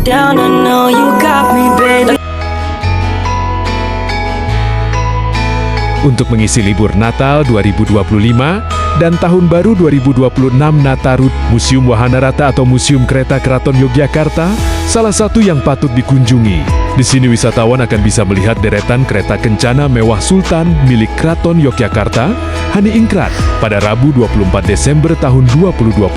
down, I know you got me, baby. Untuk mengisi libur Natal 2025 dan Tahun Baru 2026 Nataru, Museum Wahana Rata atau Museum Kereta Keraton Yogyakarta salah satu yang patut dikunjungi. Di sini wisatawan akan bisa melihat deretan kereta kencana mewah Sultan milik Keraton Yogyakarta, Haningrat, pada Rabu 24 Desember tahun 2025.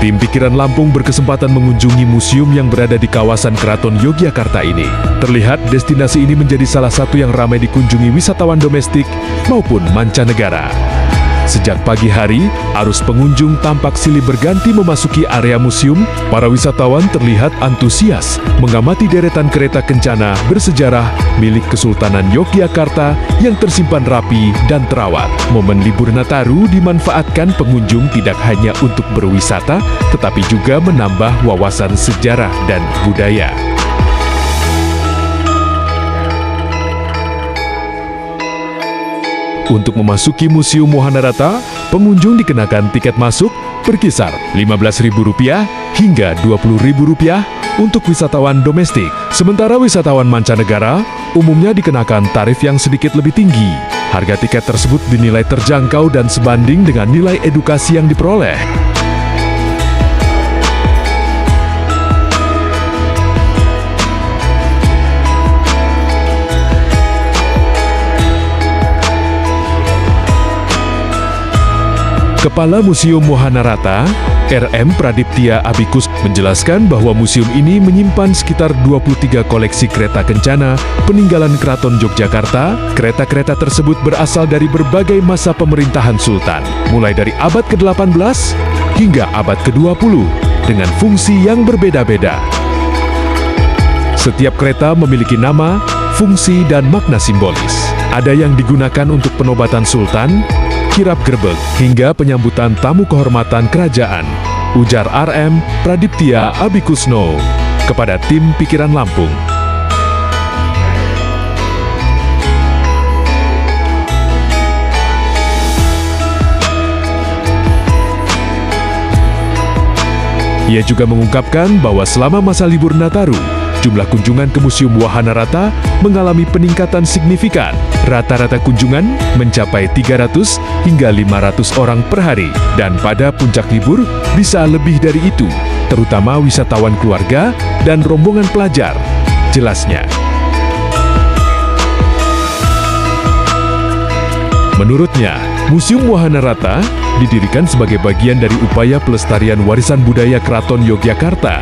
Tim Pikiran Lampung berkesempatan mengunjungi museum yang berada di kawasan Keraton Yogyakarta ini. Terlihat destinasi ini menjadi salah satu yang ramai dikunjungi wisatawan domestik maupun mancanegara. Sejak pagi hari, arus pengunjung tampak silih berganti memasuki area museum. Para wisatawan terlihat antusias mengamati deretan kereta kencana bersejarah milik Kesultanan Yogyakarta yang tersimpan rapi dan terawat. Momen libur Nataru dimanfaatkan pengunjung tidak hanya untuk berwisata, tetapi juga menambah wawasan sejarah dan budaya. Untuk memasuki Museum Wahana Rata, pengunjung dikenakan tiket masuk berkisar Rp15.000 hingga Rp20.000 untuk wisatawan domestik. Sementara wisatawan mancanegara umumnya dikenakan tarif yang sedikit lebih tinggi. Harga tiket tersebut dinilai terjangkau dan sebanding dengan nilai edukasi yang diperoleh. Kepala Museum Wahana Rata, RM Pradiptia Abikus, menjelaskan bahwa museum ini menyimpan sekitar 23 koleksi kereta kencana peninggalan Keraton Yogyakarta. Kereta-kereta tersebut berasal dari berbagai masa pemerintahan Sultan, mulai dari abad ke-18 hingga abad ke-20, dengan fungsi yang berbeda-beda. Setiap kereta memiliki nama, fungsi, dan makna simbolis. Ada yang digunakan untuk penobatan Sultan, kirap gerbek, hingga penyambutan tamu kehormatan kerajaan, ujar RM Pradiptia Abikusno kepada tim Pikiran Lampung. Ia juga mengungkapkan bahwa selama masa libur Nataru, jumlah kunjungan ke Museum Wahana Rata mengalami peningkatan signifikan. Rata-rata kunjungan mencapai 300 hingga 500 orang per hari. Dan pada puncak libur bisa lebih dari itu, terutama wisatawan keluarga dan rombongan pelajar. Jelasnya. Menurutnya, Museum Wahana Rata didirikan sebagai bagian dari upaya pelestarian warisan budaya Keraton Yogyakarta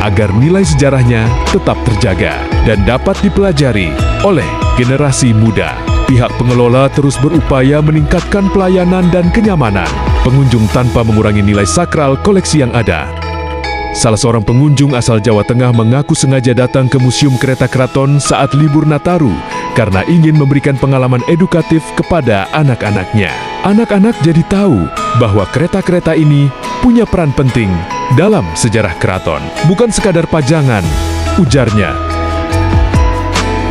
agar nilai sejarahnya tetap terjaga dan dapat dipelajari oleh generasi muda. Pihak pengelola terus berupaya meningkatkan pelayanan dan kenyamanan pengunjung tanpa mengurangi nilai sakral koleksi yang ada. Salah seorang pengunjung asal Jawa Tengah mengaku sengaja datang ke Museum Kereta Keraton saat libur Nataru karena ingin memberikan pengalaman edukatif kepada anak-anaknya. Anak-anak jadi tahu bahwa kereta-kereta ini punya peran penting dalam sejarah keraton, bukan sekadar pajangan, ujarnya.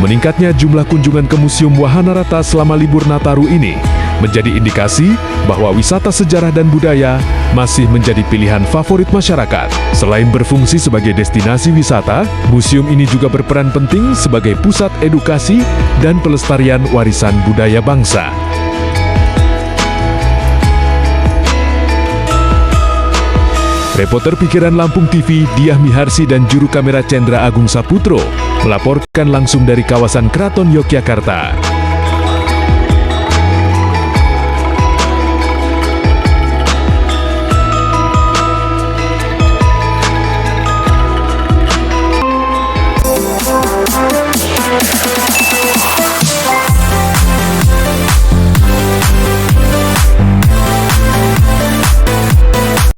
Meningkatnya jumlah kunjungan ke Museum Wahana Rata selama libur Nataru ini menjadi indikasi bahwa wisata sejarah dan budaya masih menjadi pilihan favorit masyarakat. Selain berfungsi sebagai destinasi wisata, museum ini juga berperan penting sebagai pusat edukasi dan pelestarian warisan budaya bangsa. Reporter Pikiran Lampung TV, Diah Miharsi dan juru kamera Cendra Agung Saputro melaporkan langsung dari kawasan Keraton Yogyakarta.